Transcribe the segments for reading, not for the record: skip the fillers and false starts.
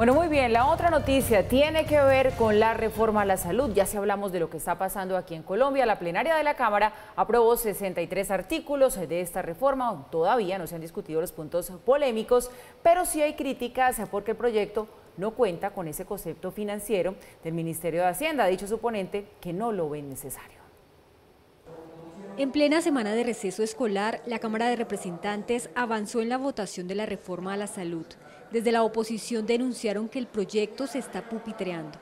Bueno, muy bien, la otra noticia tiene que ver con la reforma a la salud. Ya si hablamos de lo que está pasando aquí en Colombia, la plenaria de la Cámara aprobó 63 artículos de esta reforma. Todavía no se han discutido los puntos polémicos, pero sí hay críticas porque el proyecto no cuenta con ese concepto financiero del Ministerio de Hacienda. Ha dicho su ponente que no lo ven necesario. En plena semana de receso escolar, la Cámara de Representantes avanzó en la votación de la reforma a la salud. Desde la oposición denunciaron que el proyecto se está pupitreando.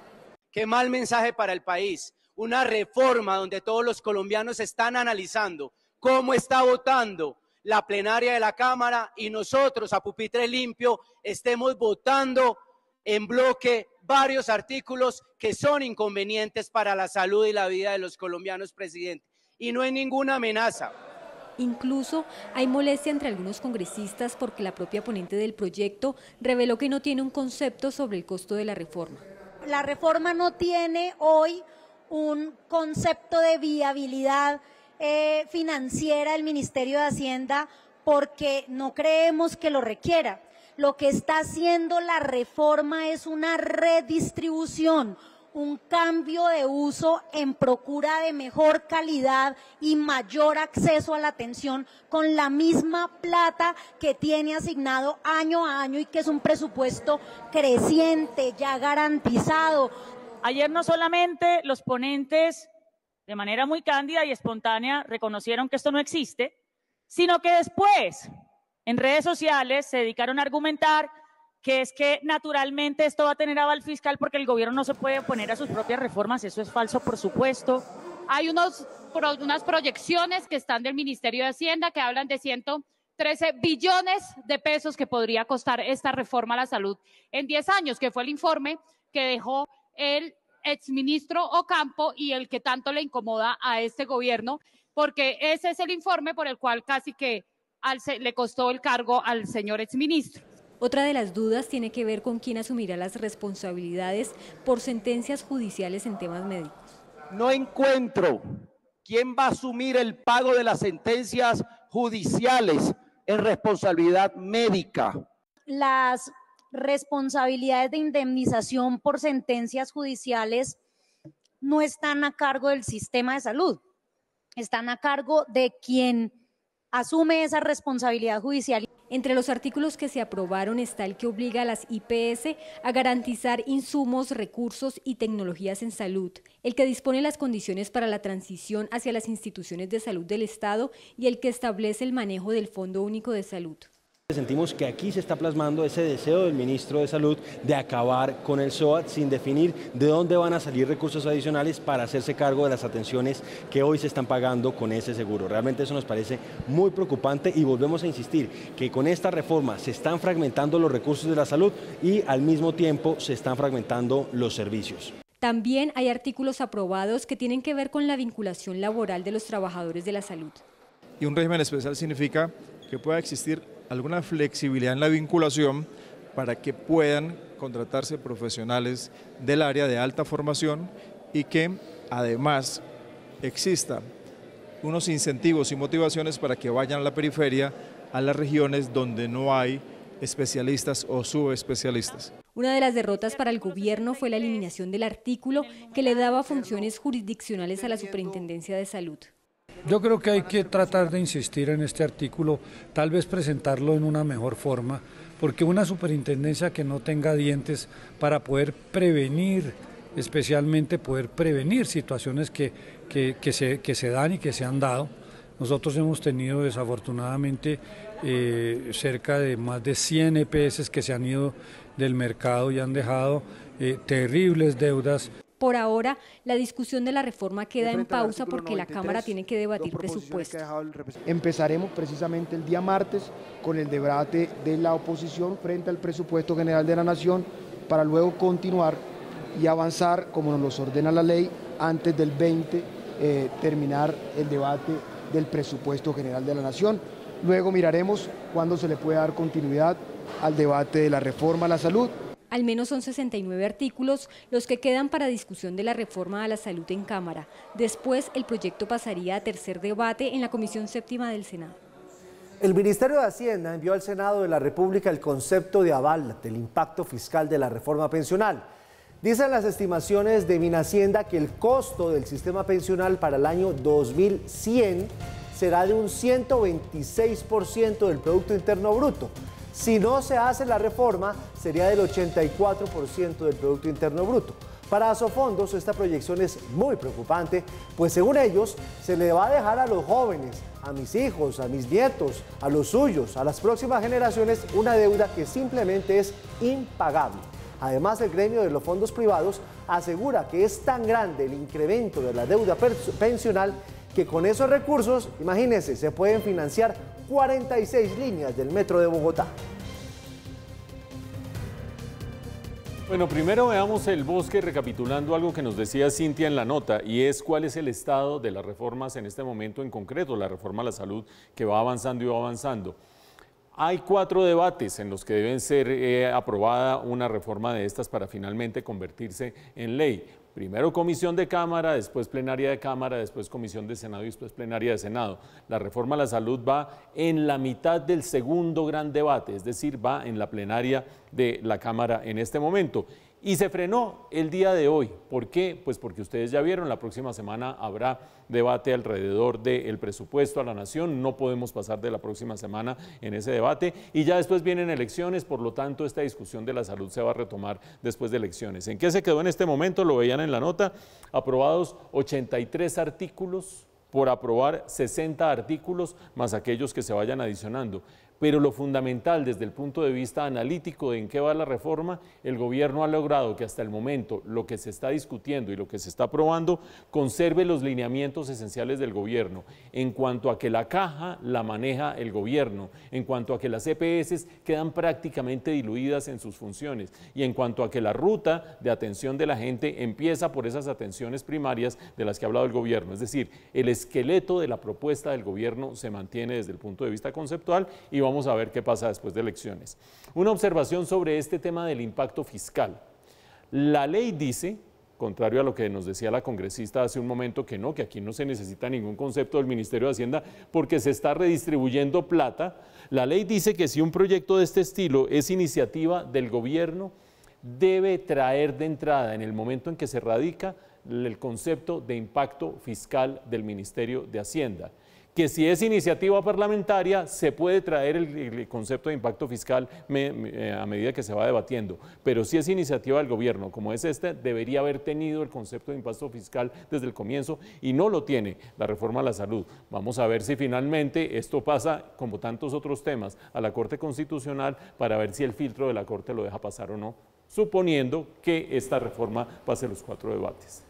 Qué mal mensaje para el país. Una reforma donde todos los colombianos están analizando cómo está votando la plenaria de la Cámara y nosotros a pupitre limpio estemos votando en bloque varios artículos que son inconvenientes para la salud y la vida de los colombianos, presidente. Y no hay ninguna amenaza. Incluso hay molestia entre algunos congresistas porque la propia ponente del proyecto reveló que no tiene un concepto sobre el costo de la reforma. La reforma no tiene hoy un concepto de viabilidad financiera del Ministerio de Hacienda porque no creemos que lo requiera. Lo que está haciendo la reforma es una redistribución, un cambio de uso en procura de mejor calidad y mayor acceso a la atención con la misma plata que tiene asignado año a año y que es un presupuesto creciente, ya garantizado. Ayer no solamente los ponentes de manera muy cándida y espontánea reconocieron que esto no existe, sino que después en redes sociales se dedicaron a argumentar que es que naturalmente esto va a tener aval fiscal porque el gobierno no se puede oponer a sus propias reformas. Eso es falso, por supuesto. Hay unas proyecciones que están del Ministerio de Hacienda que hablan de 113 billones de pesos que podría costar esta reforma a la salud en 10 años, que fue el informe que dejó el exministro Ocampo y el que tanto le incomoda a este gobierno, porque ese es el informe por el cual casi que le costó el cargo al señor exministro. Otra de las dudas tiene que ver con quién asumirá las responsabilidades por sentencias judiciales en temas médicos. No encuentro quién va a asumir el pago de las sentencias judiciales en responsabilidad médica. Las responsabilidades de indemnización por sentencias judiciales no están a cargo del sistema de salud, están a cargo de quien asume esa responsabilidad judicial. Entre los artículos que se aprobaron está el que obliga a las IPS a garantizar insumos, recursos y tecnologías en salud, el que dispone las condiciones para la transición hacia las instituciones de salud del Estado y el que establece el manejo del Fondo Único de Salud. Sentimos que aquí se está plasmando ese deseo del ministro de Salud de acabar con el SOAT sin definir de dónde van a salir recursos adicionales para hacerse cargo de las atenciones que hoy se están pagando con ese seguro. Realmente eso nos parece muy preocupante y volvemos a insistir que con esta reforma se están fragmentando los recursos de la salud y al mismo tiempo se están fragmentando los servicios. También hay artículos aprobados que tienen que ver con la vinculación laboral de los trabajadores de la salud. Y un régimen especial significa que pueda existir alguna flexibilidad en la vinculación para que puedan contratarse profesionales del área de alta formación y que además exista unos incentivos y motivaciones para que vayan a la periferia, a las regiones donde no hay especialistas o subespecialistas. Una de las derrotas para el gobierno fue la eliminación del artículo que le daba funciones jurisdiccionales a la Superintendencia de Salud. Yo creo que hay que tratar de insistir en este artículo, tal vez presentarlo en una mejor forma, porque una superintendencia que no tenga dientes para poder prevenir, especialmente poder prevenir situaciones que se dan y que se han dado. Nosotros hemos tenido desafortunadamente cerca de más de 100 EPS que se han ido del mercado y han dejado terribles deudas. Por ahora, la discusión de la reforma queda en pausa porque la Cámara tiene que debatir presupuesto. Empezaremos precisamente el día martes con el debate de la oposición frente al presupuesto general de la Nación para luego continuar y avanzar como nos ordena la ley antes del 20, terminar el debate del presupuesto general de la Nación. Luego miraremos cuándo se le puede dar continuidad al debate de la reforma a la salud. Al menos son 69 artículos los que quedan para discusión de la reforma a la salud en Cámara. Después, el proyecto pasaría a tercer debate en la Comisión Séptima del Senado. El Ministerio de Hacienda envió al Senado de la República el concepto de aval del impacto fiscal de la reforma pensional. Dicen las estimaciones de Minhacienda que el costo del sistema pensional para el año 2100 será de un 126% del Producto Interno Bruto. Si no se hace la reforma, sería del 84% del Producto Interno Bruto. Para Asofondos, esta proyección es muy preocupante, pues según ellos, se le va a dejar a los jóvenes, a mis hijos, a mis nietos, a los suyos, a las próximas generaciones, una deuda que simplemente es impagable. Además, el gremio de los fondos privados asegura que es tan grande el incremento de la deuda pensional que con esos recursos, imagínense, se pueden financiar 46 líneas del Metro de Bogotá. Bueno, primero veamos el bosque recapitulando algo que nos decía Cintia en la nota, y es cuál es el estado de las reformas en este momento en concreto, la reforma a la salud que va avanzando y va avanzando. Hay 4 debates en los que deben ser aprobada una reforma de estas para finalmente convertirse en ley. Primero comisión de Cámara, después plenaria de Cámara, después comisión de Senado y después plenaria de Senado. La reforma a la salud va en la mitad del segundo gran debate, es decir, va en la plenaria de la Cámara en este momento. Y se frenó el día de hoy. ¿Por qué? Pues porque ustedes ya vieron, la próxima semana habrá debate alrededor del presupuesto a la nación. No podemos pasar de la próxima semana en ese debate. Y ya después vienen elecciones, por lo tanto esta discusión de la salud se va a retomar después de elecciones. ¿En qué se quedó en este momento? Lo veían en la nota. Aprobados 83 artículos, por aprobar 60 artículos más aquellos que se vayan adicionando. Pero lo fundamental desde el punto de vista analítico de en qué va la reforma, el gobierno ha logrado que hasta el momento lo que se está discutiendo y lo que se está aprobando conserve los lineamientos esenciales del gobierno en cuanto a que la caja la maneja el gobierno, en cuanto a que las EPS quedan prácticamente diluidas en sus funciones y en cuanto a que la ruta de atención de la gente empieza por esas atenciones primarias de las que ha hablado el gobierno. Es decir, el esqueleto de la propuesta del gobierno se mantiene desde el punto de vista conceptual y vamos a ver qué pasa después de elecciones. Una observación sobre este tema del impacto fiscal. La ley dice, contrario a lo que nos decía la congresista hace un momento, que no, que aquí no se necesita ningún concepto del Ministerio de Hacienda porque se está redistribuyendo plata. La ley dice que si un proyecto de este estilo es iniciativa del gobierno, debe traer de entrada, en el momento en que se radica, el concepto de impacto fiscal del Ministerio de Hacienda. Que si es iniciativa parlamentaria se puede traer el concepto de impacto fiscal a medida que se va debatiendo, pero si es iniciativa del gobierno como es esta, debería haber tenido el concepto de impacto fiscal desde el comienzo y no lo tiene la reforma a la salud. Vamos a ver si finalmente esto pasa, como tantos otros temas, a la Corte Constitucional para ver si el filtro de la Corte lo deja pasar o no, suponiendo que esta reforma pase los 4 debates.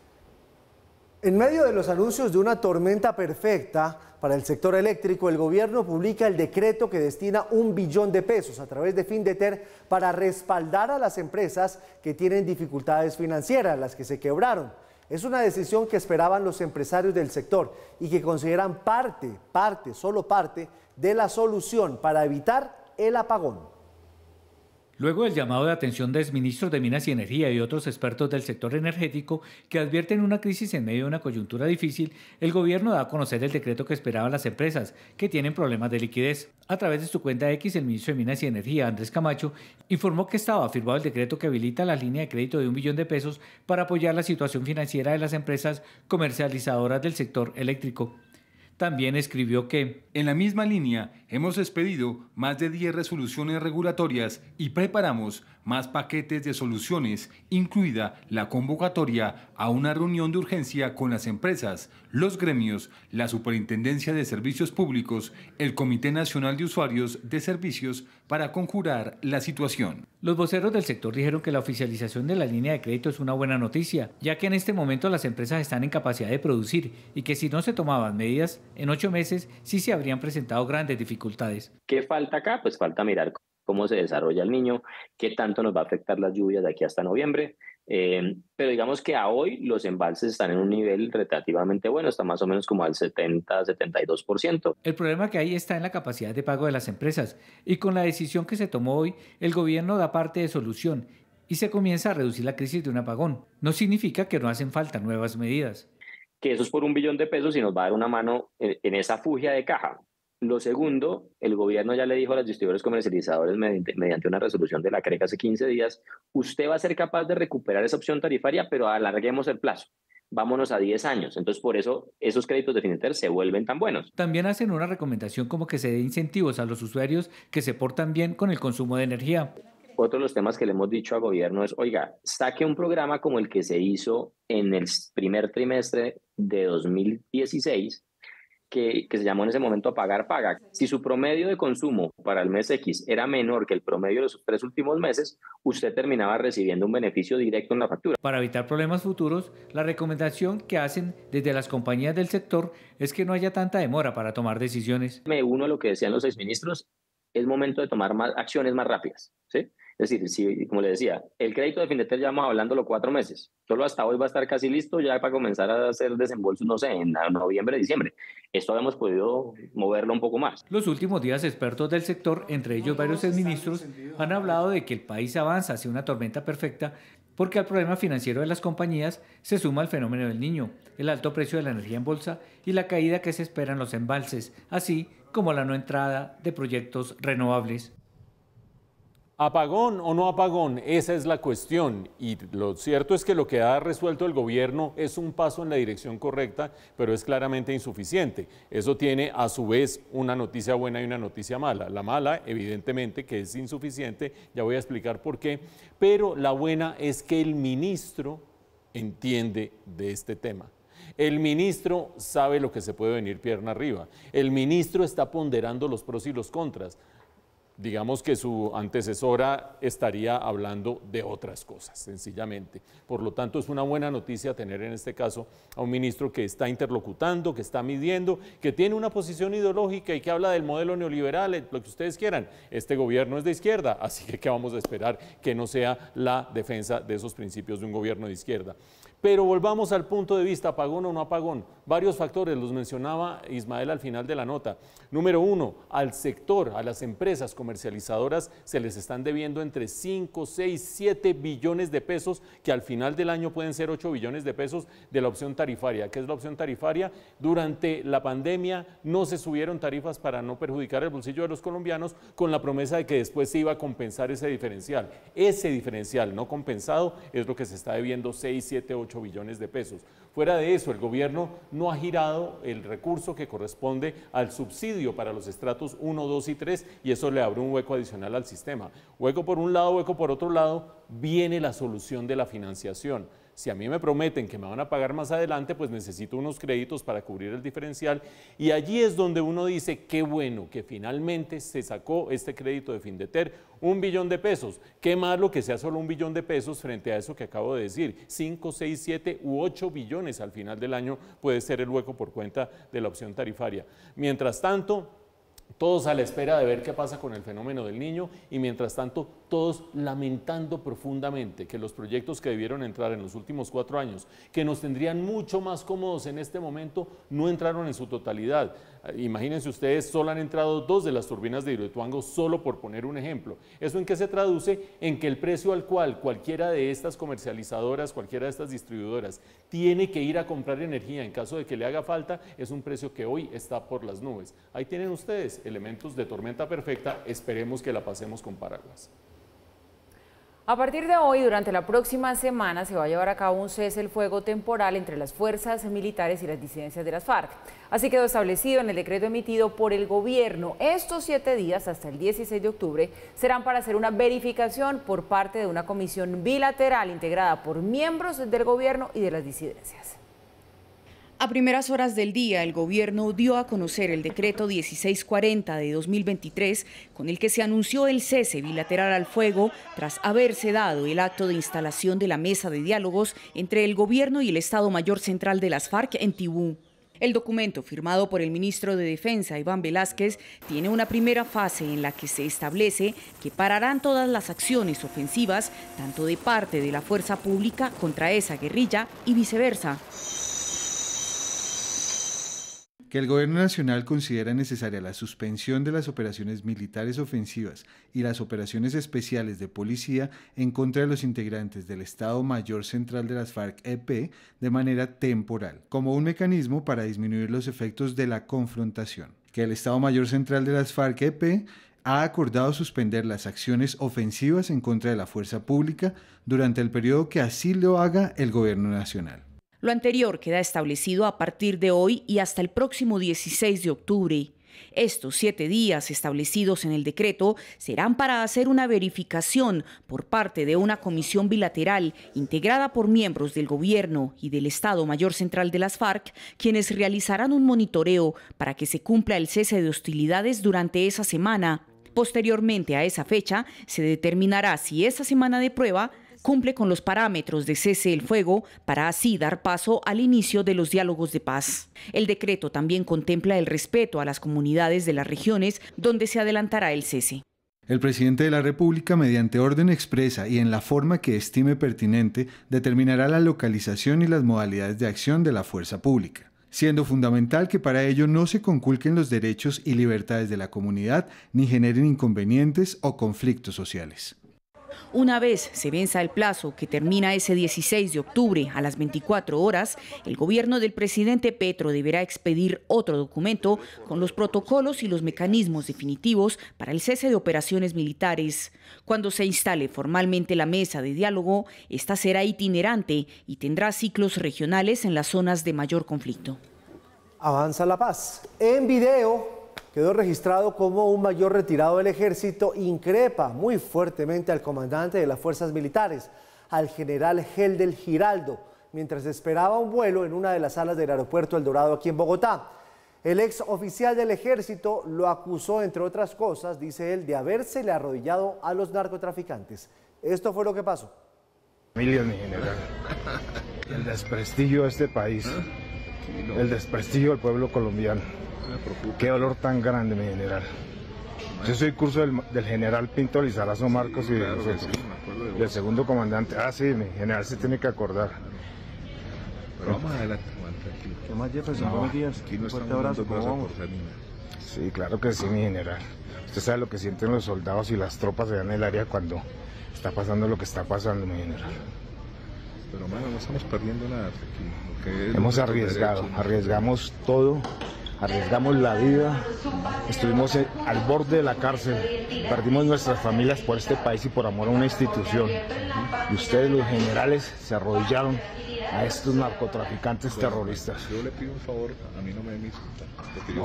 En medio de los anuncios de una tormenta perfecta para el sector eléctrico, el gobierno publica el decreto que destina 1 billón de pesos a través de Findeter para respaldar a las empresas que tienen dificultades financieras, las que se quebraron. Es una decisión que esperaban los empresarios del sector y que consideran solo parte de la solución para evitar el apagón. Luego del llamado de atención de exministros de Minas y Energía y otros expertos del sector energético que advierten una crisis en medio de una coyuntura difícil, el gobierno da a conocer el decreto que esperaban las empresas que tienen problemas de liquidez. A través de su cuenta X, el ministro de Minas y Energía, Andrés Camacho, informó que estaba firmado el decreto que habilita la línea de crédito de 1 billón de pesos para apoyar la situación financiera de las empresas comercializadoras del sector eléctrico. También escribió que en la misma línea hemos expedido más de 10 resoluciones regulatorias y preparamos más paquetes de soluciones, incluida la convocatoria a una reunión de urgencia con las empresas, los gremios, la Superintendencia de Servicios Públicos, el Comité Nacional de Usuarios de Servicios para conjurar la situación. Los voceros del sector dijeron que la oficialización de la línea de crédito es una buena noticia, ya que en este momento las empresas están en capacidad de producir y que si no se tomaban medidas, en 8 meses sí se habrían presentado grandes dificultades. ¿Qué falta acá? Pues falta mirar cómo se desarrolla el Niño, qué tanto nos va a afectar las lluvias de aquí hasta noviembre. Pero digamos que a hoy los embalses están en un nivel relativamente bueno, está más o menos como al 70-72%. El problema que hay está en la capacidad de pago de las empresas y con la decisión que se tomó hoy, el gobierno da parte de solución y se comienza a reducir la crisis de un apagón. No significa que no hacen falta nuevas medidas. Que eso es por 1 billón de pesos y nos va a dar una mano en esa fugia de caja. Lo segundo, el gobierno ya le dijo a los distribuidores comercializadores mediante una resolución de la CREC hace 15 días, usted va a ser capaz de recuperar esa opción tarifaria, pero alarguemos el plazo. Vámonos a 10 años. Entonces, por eso esos créditos de Fineter se vuelven tan buenos. También hacen una recomendación como que se dé incentivos a los usuarios que se portan bien con el consumo de energía. Otro de los temas que le hemos dicho al gobierno es, oiga, saque un programa como el que se hizo en el primer trimestre de 2016, que se llamó en ese momento Pagar Paga. Si su promedio de consumo para el mes X era menor que el promedio de los 3 últimos meses, usted terminaba recibiendo un beneficio directo en la factura. Para evitar problemas futuros, la recomendación que hacen desde las compañías del sector es que no haya tanta demora para tomar decisiones. Me uno a lo que decían los exministros, es momento de tomar acciones más rápidas, ¿sí? Es decir, si, como le decía, el crédito de Fineter ya vamos hablándolo 4 meses. Solo hasta hoy va a estar casi listo ya para comenzar a hacer desembolsos, no sé, en noviembre, diciembre. Esto habíamos podido moverlo un poco más. Los últimos días, expertos del sector, entre ellos varios exministros, han hablado de que el país avanza hacia una tormenta perfecta porque al problema financiero de las compañías se suma el fenómeno del Niño, el alto precio de la energía en bolsa y la caída que se espera en los embalses, así como la no entrada de proyectos renovables. ¿Apagón o no apagón? Esa es la cuestión, y lo cierto es que lo que ha resuelto el gobierno es un paso en la dirección correcta, pero es claramente insuficiente. Eso tiene a su vez una noticia buena y una noticia mala. La mala, evidentemente, que es insuficiente, ya voy a explicar por qué, pero la buena es que el ministro entiende de este tema. El ministro sabe lo que se puede venir pierna arriba. El ministro está ponderando los pros y los contras. Digamos que su antecesora estaría hablando de otras cosas, sencillamente. Por lo tanto, es una buena noticia tener en este caso a un ministro que está interlocutando, que está midiendo, que tiene una posición ideológica y que habla del modelo neoliberal, lo que ustedes quieran. Este gobierno es de izquierda, así que ¿qué vamos a esperar que no sea la defensa de esos principios de un gobierno de izquierda? Pero volvamos al punto de vista, apagón o no apagón. Varios factores, los mencionaba Ismael al final de la nota. Número 1, al sector, a las empresas comercializadoras se les están debiendo entre 5, 6, 7 billones de pesos, que al final del año pueden ser 8 billones de pesos de la opción tarifaria. ¿Qué es la opción tarifaria? Durante la pandemia no se subieron tarifas para no perjudicar el bolsillo de los colombianos, con la promesa de que después se iba a compensar ese diferencial. Ese diferencial no compensado es lo que se está debiendo 6, 7, 8 billones de pesos. Fuera de eso, el gobierno no ha girado el recurso que corresponde al subsidio para los estratos 1, 2 y 3 y eso le abre un hueco adicional al sistema. Hueco por un lado, hueco por otro lado, viene la solución de la financiación. Si a mí me prometen que me van a pagar más adelante, pues necesito unos créditos para cubrir el diferencial y allí es donde uno dice, qué bueno que finalmente se sacó este crédito de Findeter, 1 billón de pesos. Qué malo que sea solo 1 billón de pesos frente a eso que acabo de decir, 5, 6, 7 u 8 billones al final del año puede ser el hueco por cuenta de la opción tarifaria. Mientras tanto, todos a la espera de ver qué pasa con el fenómeno del Niño y mientras tanto todos lamentando profundamente que los proyectos que debieron entrar en los últimos 4 años, que nos tendrían mucho más cómodos en este momento, no entraron en su totalidad. Imagínense ustedes, solo han entrado 2 de las turbinas de Hidroituango, solo por poner un ejemplo. ¿Eso en qué se traduce? En que el precio al cual cualquiera de estas comercializadoras, cualquiera de estas distribuidoras tiene que ir a comprar energía en caso de que le haga falta, es un precio que hoy está por las nubes. Ahí tienen ustedes elementos de tormenta perfecta, esperemos que la pasemos con paraguas. A partir de hoy, durante la próxima semana, se va a llevar a cabo un cese el fuego temporal entre las fuerzas militares y las disidencias de las FARC. Así quedó establecido en el decreto emitido por el gobierno. Estos 7 días, hasta el 16 de octubre, serán para hacer una verificación por parte de una comisión bilateral integrada por miembros del gobierno y de las disidencias. A primeras horas del día, el gobierno dio a conocer el decreto 1640 de 2023, con el que se anunció el cese bilateral al fuego tras haberse dado el acto de instalación de la mesa de diálogos entre el gobierno y el Estado Mayor Central de las FARC en Tibú. El documento, firmado por el ministro de Defensa, Iván Velázquez, tiene una primera fase en la que se establece que pararán todas las acciones ofensivas, tanto de parte de la fuerza pública contra esa guerrilla y viceversa. Que el Gobierno Nacional considera necesaria la suspensión de las operaciones militares ofensivas y las operaciones especiales de policía en contra de los integrantes del Estado Mayor Central de las FARC-EP de manera temporal, como un mecanismo para disminuir los efectos de la confrontación. que el Estado Mayor Central de las FARC-EP ha acordado suspender las acciones ofensivas en contra de la fuerza pública durante el periodo que así lo haga el Gobierno Nacional. Lo anterior queda establecido a partir de hoy y hasta el próximo 16 de octubre. Estos 7 días establecidos en el decreto serán para hacer una verificación por parte de una comisión bilateral integrada por miembros del Gobierno y del Estado Mayor Central de las FARC, quienes realizarán un monitoreo para que se cumpla el cese de hostilidades durante esa semana. Posteriormente a esa fecha, se determinará si esa semana de prueba cumple con los parámetros de cese el fuego para así dar paso al inicio de los diálogos de paz. El decreto también contempla el respeto a las comunidades de las regiones donde se adelantará el cese. El presidente de la República, mediante orden expresa y en la forma que estime pertinente, determinará la localización y las modalidades de acción de la fuerza pública, siendo fundamental que para ello no se conculquen los derechos y libertades de la comunidad ni generen inconvenientes o conflictos sociales. Una vez se venza el plazo, que termina ese 16 de octubre a las 24 horas, el gobierno del presidente Petro deberá expedir otro documento con los protocolos y los mecanismos definitivos para el cese de operaciones militares. Cuando se instale formalmente la mesa de diálogo, esta será itinerante y tendrá ciclos regionales en las zonas de mayor conflicto. Avanza la paz. En video quedó registrado como un mayor retirado del ejército increpa muy fuertemente al comandante de las fuerzas militares, al general Helder Giraldo, mientras esperaba un vuelo en una de las salas del aeropuerto El Dorado aquí en Bogotá. El ex oficial del ejército lo acusó, entre otras cosas, dice él, de habérsele arrodillado a los narcotraficantes. Esto fue lo que pasó. Familia, mi general. El desprestigio de este país, el desprestigio del pueblo colombiano. Qué dolor tan grande, mi general. Yo soy curso del general Pinto Lizarazo Marcos y del segundo comandante. Ah, sí, mi general se tiene que acordar. Pero vamos adelante, Juan, tranquilo. ¿Qué más, Jefferson? Buenos días. Aquí no estamos dando brazo a torcer ni nada. Sí, claro que sí, mi general. Usted sabe lo que sienten los soldados y las tropas allá en el área cuando está pasando lo que está pasando, mi general. Pero, mano, no estamos perdiendo nada, tranquilo. Hemos arriesgado, arriesgamos todo. Arriesgamos la vida, estuvimos al borde de la cárcel, perdimos nuestras familias por este país y por amor a una institución. Y ustedes, los generales, se arrodillaron a estos narcotraficantes terroristas. Yo le pido un favor, a mí no me insulta.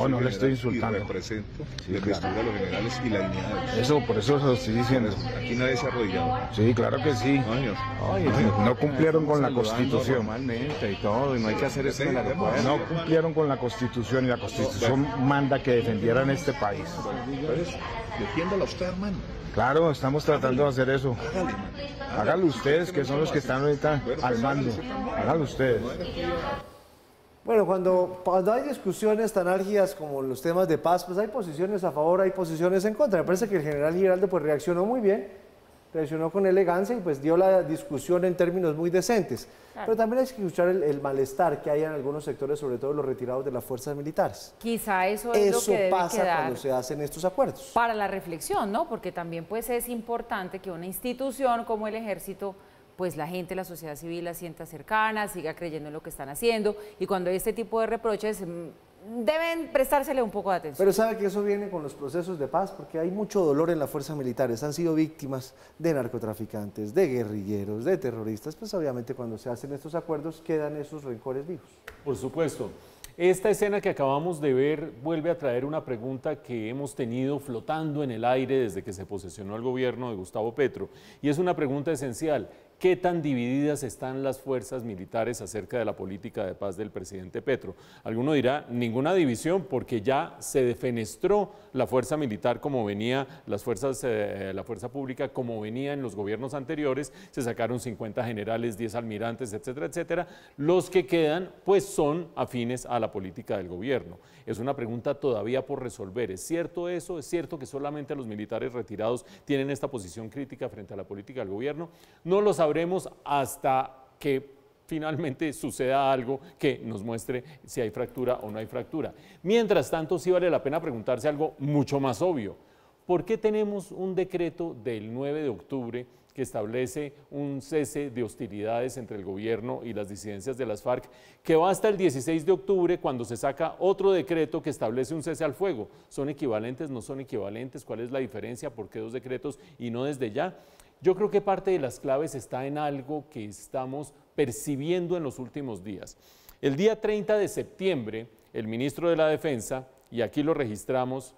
No le estoy insultando. Y represento de vestir a los generales y la dignidad de ellos. Eso, por eso se lo estoy diciendo. Aquí nadie se ha arrodillado. Sí, claro que sí. No cumplieron con la Constitución. Normalmente y todo, y no hay que hacer eso en la No cumplieron con la Constitución y la Constitución manda que defendieran este país. Entonces, defiéndala usted, hermano. Claro, estamos tratando de hacer eso. Háganlo ustedes, que son los que están ahorita al mando. Háganlo ustedes. Bueno, cuando hay discusiones tan álgidas como los temas de paz, pues hay posiciones a favor, hay posiciones en contra. Me parece que el general Giraldo pues reaccionó muy bien, reaccionó con elegancia y pues dio la discusión en términos muy decentes. Claro. Pero también hay que escuchar el malestar que hay en algunos sectores, sobre todo los retirados de las fuerzas militares. Quizá eso es lo que debe pasa quedar cuando se hacen estos acuerdos. Para la reflexión, ¿no? Porque también pues es importante que una institución como el Ejército, pues la gente, la sociedad civil la sienta cercana, siga creyendo en lo que están haciendo, y cuando hay este tipo de reproches deben prestársele un poco de atención. Pero sabe que eso viene con los procesos de paz, porque hay mucho dolor en las fuerzas militares, han sido víctimas de narcotraficantes, de guerrilleros, de terroristas, pues obviamente cuando se hacen estos acuerdos quedan esos rencores vivos. Por supuesto. Esta escena que acabamos de ver vuelve a traer una pregunta que hemos tenido flotando en el aire desde que se posesionó el gobierno de Gustavo Petro, y es una pregunta esencial. ¿Qué tan divididas están las fuerzas militares acerca de la política de paz del presidente Petro? Alguno dirá, ninguna división, porque ya se defenestró la fuerza militar como venía, la fuerza pública como venía en los gobiernos anteriores, se sacaron 50 generales, 10 almirantes, etcétera, etcétera. Los que quedan, pues son afines a la política del gobierno. Es una pregunta todavía por resolver. ¿Es cierto eso? ¿Es cierto que solamente los militares retirados tienen esta posición crítica frente a la política del gobierno? No lo sabremos hasta que finalmente suceda algo que nos muestre si hay fractura o no hay fractura. Mientras tanto, sí vale la pena preguntarse algo mucho más obvio. ¿Por qué tenemos un decreto del 9 de octubre que establece un cese de hostilidades entre el gobierno y las disidencias de las FARC, que va hasta el 16 de octubre cuando se saca otro decreto que establece un cese al fuego. ¿Son equivalentes? ¿No son equivalentes? ¿Cuál es la diferencia? ¿Por qué 2 decretos y no desde ya? Yo creo que parte de las claves está en algo que estamos percibiendo en los últimos días. El día 30 de septiembre, el ministro de la Defensa, y aquí lo registramos,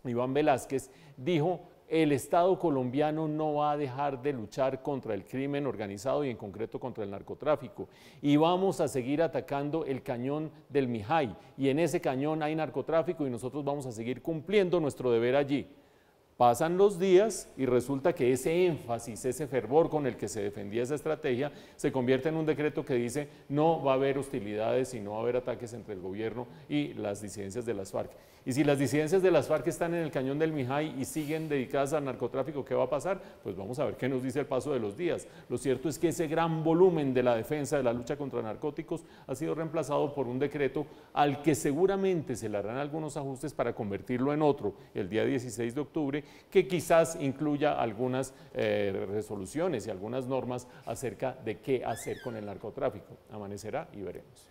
Iván Velázquez, dijo: el Estado colombiano no va a dejar de luchar contra el crimen organizado y en concreto contra el narcotráfico. Y vamos a seguir atacando el cañón del Mijay. Y en ese cañón hay narcotráfico y nosotros vamos a seguir cumpliendo nuestro deber allí. Pasan los días y resulta que ese énfasis, ese fervor con el que se defendía esa estrategia, se convierte en un decreto que dice no va a haber hostilidades y no va a haber ataques entre el gobierno y las disidencias de las FARC. Y si las disidencias de las FARC están en el cañón del Mijay y siguen dedicadas al narcotráfico, ¿qué va a pasar? Pues vamos a ver qué nos dice el paso de los días. Lo cierto es que ese gran volumen de la defensa, de la lucha contra narcóticos, ha sido reemplazado por un decreto al que seguramente se le harán algunos ajustes para convertirlo en otro, el día 16 de octubre, que quizás incluya algunas resoluciones y algunas normas acerca de qué hacer con el narcotráfico. Amanecerá y veremos.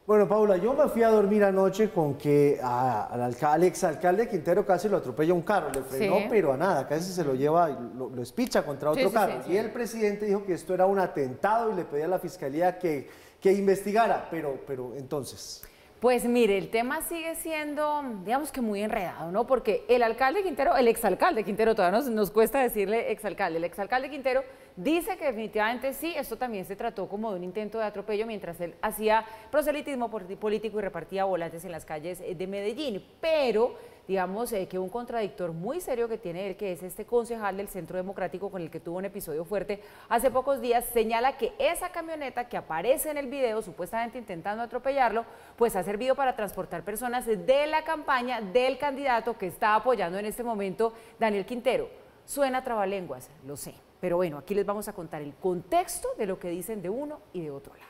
Bueno, Paula, yo me fui a dormir anoche con que al exalcalde Quintero casi lo atropella un carro, le frenó, sí, pero a nada, casi se lo lleva, lo espicha contra otro carro. Sí. Y el presidente dijo que esto era un atentado y le pedía a la fiscalía que investigara, pero entonces... Pues mire, el tema sigue siendo, digamos que muy enredado, ¿no? Porque el alcalde Quintero, el exalcalde Quintero, todavía nos cuesta decirle exalcalde, el exalcalde Quintero dice que definitivamente sí, esto también se trató como de un intento de atropello mientras él hacía proselitismo político y repartía volantes en las calles de Medellín, pero digamos que un contradictor muy serio que tiene él, que es este concejal del Centro Democrático con el que tuvo un episodio fuerte hace pocos días, señala que esa camioneta que aparece en el video, supuestamente intentando atropellarlo, pues ha servido para transportar personas de la campaña del candidato que está apoyando en este momento, Daniel Quintero. Suena trabalenguas, lo sé, pero bueno, aquí les vamos a contar el contexto de lo que dicen de uno y de otro lado.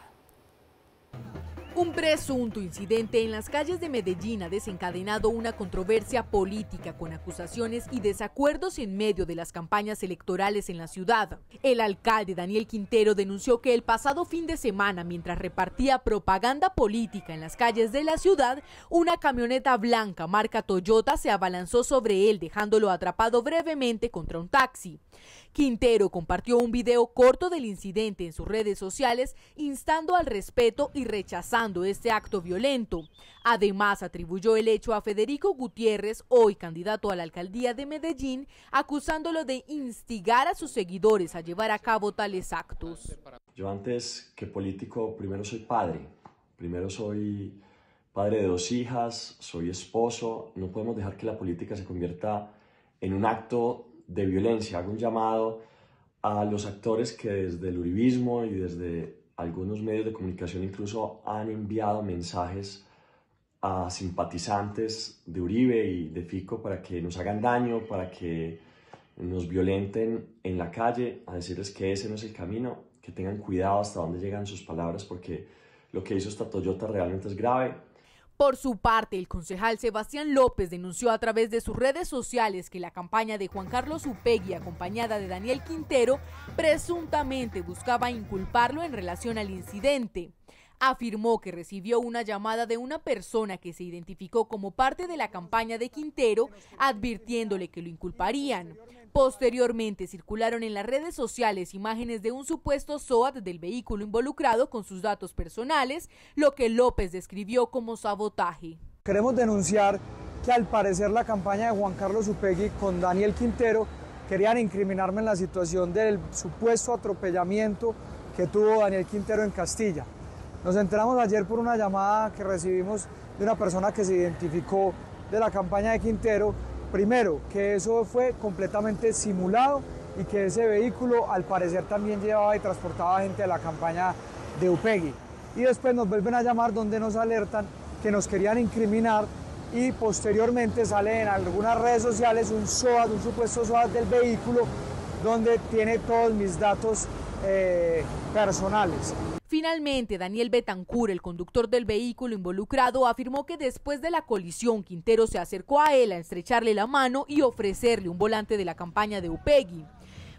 Un presunto incidente en las calles de Medellín ha desencadenado una controversia política con acusaciones y desacuerdos en medio de las campañas electorales en la ciudad. El alcalde Daniel Quintero denunció que el pasado fin de semana, mientras repartía propaganda política en las calles de la ciudad, una camioneta blanca marca Toyota se abalanzó sobre él, dejándolo atrapado brevemente contra un taxi. Quintero compartió un video corto del incidente en sus redes sociales, instando al respeto y rechazando este acto violento. Además, atribuyó el hecho a Federico Gutiérrez, hoy candidato a la alcaldía de Medellín, acusándolo de instigar a sus seguidores a llevar a cabo tales actos. Yo antes que político, primero soy padre. Primero soy padre de 2 hijas, soy esposo. No podemos dejar que la política se convierta en un acto de violencia. Hago un llamado a los actores que desde el uribismo y desde algunos medios de comunicación incluso han enviado mensajes a simpatizantes de Uribe y de Fico para que nos hagan daño, para que nos violenten en la calle, a decirles que ese no es el camino, que tengan cuidado hasta dónde llegan sus palabras, porque lo que hizo esta Toyota realmente es grave. Por su parte, el concejal Sebastián López denunció a través de sus redes sociales que la campaña de Juan Carlos Upegui, acompañada de Daniel Quintero, presuntamente buscaba inculparlo en relación al incidente. Afirmó que recibió una llamada de una persona que se identificó como parte de la campaña de Quintero, advirtiéndole que lo inculparían. Posteriormente circularon en las redes sociales imágenes de un supuesto SOAT del vehículo involucrado con sus datos personales, lo que López describió como sabotaje. Queremos denunciar que al parecer la campaña de Juan Carlos Upegui con Daniel Quintero querían incriminarme en la situación del supuesto atropellamiento que tuvo Daniel Quintero en Castilla. Nos enteramos ayer por una llamada que recibimos de una persona que se identificó de la campaña de Quintero, primero, que eso fue completamente simulado y que ese vehículo al parecer también llevaba y transportaba gente de la campaña de Upegui. Y después nos vuelven a llamar donde nos alertan que nos querían incriminar y posteriormente sale en algunas redes sociales un SOAT, un supuesto SOAT del vehículo donde tiene todos mis datos personales. Finalmente, Daniel Betancur, el conductor del vehículo involucrado, afirmó que después de la colisión, Quintero se acercó a él a estrecharle la mano y ofrecerle un volante de la campaña de Upegui.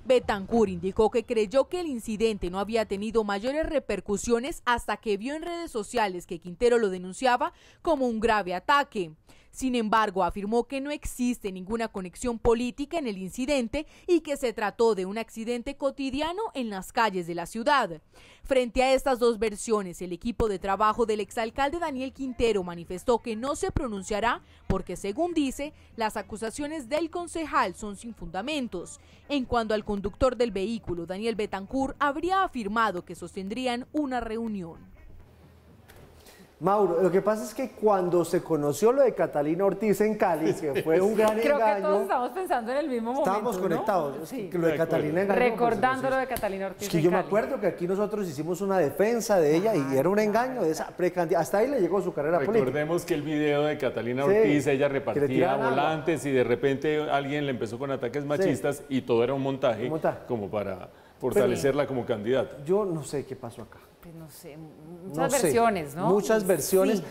Betancur indicó que creyó que el incidente no había tenido mayores repercusiones hasta que vio en redes sociales que Quintero lo denunciaba como un grave ataque. Sin embargo, afirmó que no existe ninguna conexión política en el incidente y que se trató de un accidente cotidiano en las calles de la ciudad. Frente a estas dos versiones, el equipo de trabajo del exalcalde Daniel Quintero manifestó que no se pronunciará porque, según dice, las acusaciones del concejal son sin fundamentos. En cuanto al conductor del vehículo, Daniel Betancur, habría afirmado que sostendrían una reunión. Mauro, lo que pasa es que cuando se conoció lo de Catalina Ortiz en Cali, que fue un gran Creo engaño. que todos estamos pensando en el mismo momento. Estábamos conectados. ¿No? Sí. Lo de Catalina engañó. Recordando lo de Catalina Ortiz. Es que yo me acuerdo que aquí nosotros hicimos una defensa de ella y era un engaño de esa precandidata. Hasta ahí le llegó su carrera política. Recordemos que el video de Catalina Ortiz, ella repartía volantes y de repente alguien le empezó con ataques machistas y todo era un montaje como para fortalecerla como candidata. Yo no sé qué pasó acá. Pues no sé, muchas versiones, ¿no? Muchas versiones. Sí.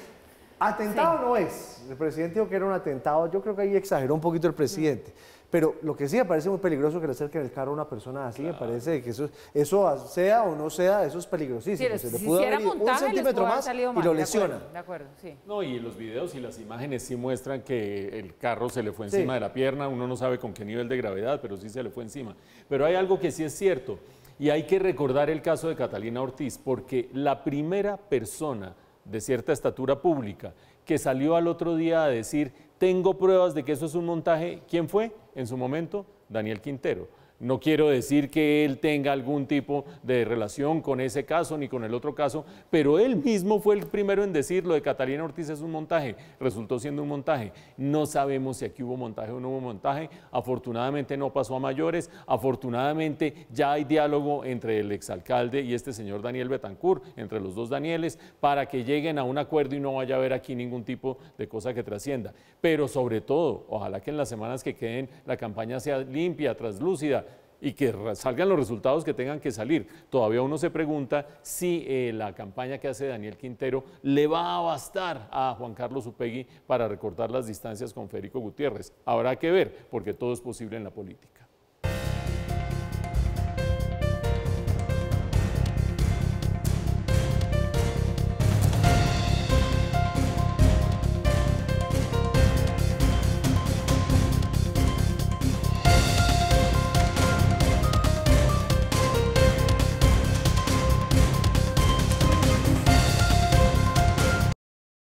Atentado no es. El presidente dijo que era un atentado. Yo creo que ahí exageró un poquito el presidente. Pero lo que sí me parece muy peligroso que le acerquen el carro a una persona así, me parece que eso sea o no sea, eso es peligrosísimo. Sí, se le pudo haber ido un centímetro más y lo lesiona. De acuerdo, sí. No, y los videos y las imágenes sí muestran que el carro se le fue encima de la pierna. Uno no sabe con qué nivel de gravedad, pero sí se le fue encima. Pero hay algo que sí es cierto. Y hay que recordar el caso de Catalina Ortiz, porque la primera persona de cierta estatura pública que salió al otro día a decir, tengo pruebas de que eso es un montaje, ¿quién fue? En su momento, Daniel Quintero. No quiero decir que él tenga algún tipo de relación con ese caso ni con el otro caso, pero él mismo fue el primero en decir lo de Catalina Ortiz es un montaje, resultó siendo un montaje. No sabemos si aquí hubo montaje o no hubo montaje, afortunadamente no pasó a mayores, afortunadamente ya hay diálogo entre el exalcalde y este señor Daniel Betancur, entre los dos Danieles, para que lleguen a un acuerdo y no vaya a haber aquí ningún tipo de cosa que trascienda. Pero sobre todo, ojalá que en las semanas que queden la campaña sea limpia, traslúcida, y que salgan los resultados que tengan que salir. Todavía uno se pregunta si la campaña que hace Daniel Quintero le va a bastar a Juan Carlos Upegui para recortar las distancias con Federico Gutiérrez. Habrá que ver, porque todo es posible en la política.